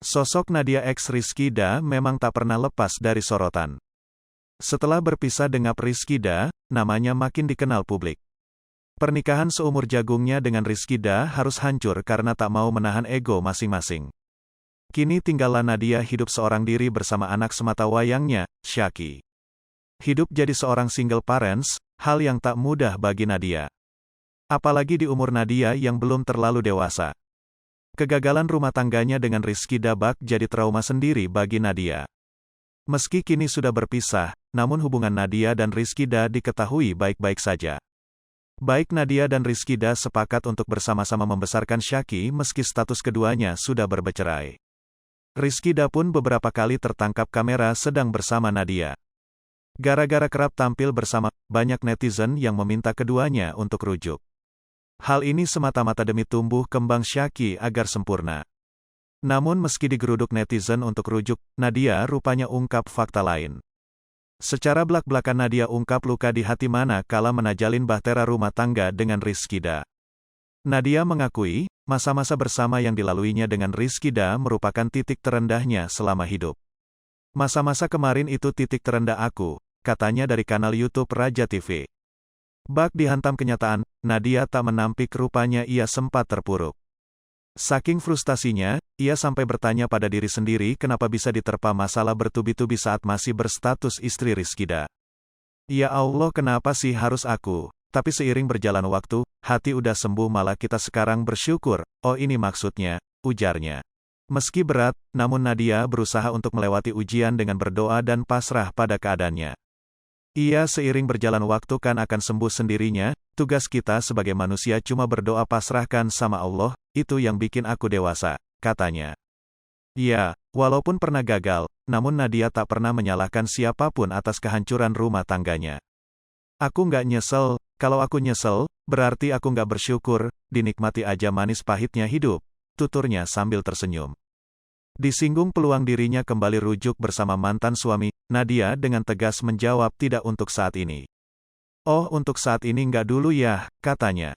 Sosok Nadia X Rizkyda memang tak pernah lepas dari sorotan. Setelah berpisah dengan Rizkyda, namanya makin dikenal publik. Pernikahan seumur jagungnya dengan Rizkyda harus hancur karena tak mau menahan ego masing-masing. Kini tinggallah Nadia hidup seorang diri bersama anak semata wayangnya, Syaki. Hidup jadi seorang single parents, hal yang tak mudah bagi Nadia. Apalagi di umur Nadia yang belum terlalu dewasa. Kegagalan rumah tangganya dengan Rizkyda bak jadi trauma sendiri bagi Nadia. Meski kini sudah berpisah, namun hubungan Nadia dan Rizkyda diketahui baik-baik saja. Baik Nadia dan Rizkyda sepakat untuk bersama-sama membesarkan Syaki meski status keduanya sudah bercerai. Rizkyda pun beberapa kali tertangkap kamera sedang bersama Nadia. Gara-gara kerap tampil bersama, banyak netizen yang meminta keduanya untuk rujuk. Hal ini semata-mata demi tumbuh kembang Syaki agar sempurna. Namun meski digeruduk netizen untuk rujuk, Nadia rupanya ungkap fakta lain. Secara belak-belakan Nadia ungkap luka di hati mana kala menajalin bahtera rumah tangga dengan Rizkyda. Nadia mengakui, masa-masa bersama yang dilaluinya dengan Rizkyda merupakan titik terendahnya selama hidup. Masa-masa kemarin itu titik terendah aku, katanya dari kanal YouTube Raja TV. Bak dihantam kenyataan, Nadia tak menampik rupanya ia sempat terpuruk. Saking frustasinya, ia sampai bertanya pada diri sendiri kenapa bisa diterpa masalah bertubi-tubi saat masih berstatus istri Rizkyda. Ya Allah kenapa sih harus aku? Tapi seiring berjalan waktu, hati udah sembuh malah kita sekarang bersyukur, oh ini maksudnya, ujarnya. Meski berat, namun Nadia berusaha untuk melewati ujian dengan berdoa dan pasrah pada keadaannya. Ia seiring berjalan waktu kan akan sembuh sendirinya, tugas kita sebagai manusia cuma berdoa pasrahkan sama Allah, itu yang bikin aku dewasa, katanya. Ya, walaupun pernah gagal, namun Nadia tak pernah menyalahkan siapapun atas kehancuran rumah tangganya. Aku nggak nyesel, kalau aku nyesel, berarti aku nggak bersyukur, dinikmati aja manis pahitnya hidup, tuturnya sambil tersenyum. Disinggung peluang dirinya kembali rujuk bersama mantan suami, Nadia dengan tegas menjawab tidak untuk saat ini. Oh untuk saat ini nggak dulu ya, katanya.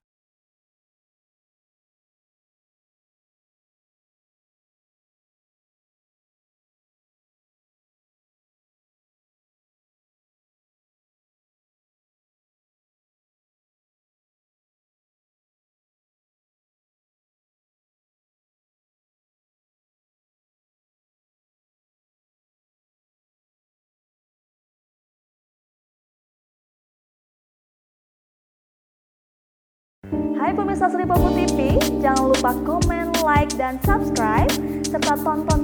Hai pemirsa Sri Popo TV, jangan lupa komen, like, dan subscribe, serta tonton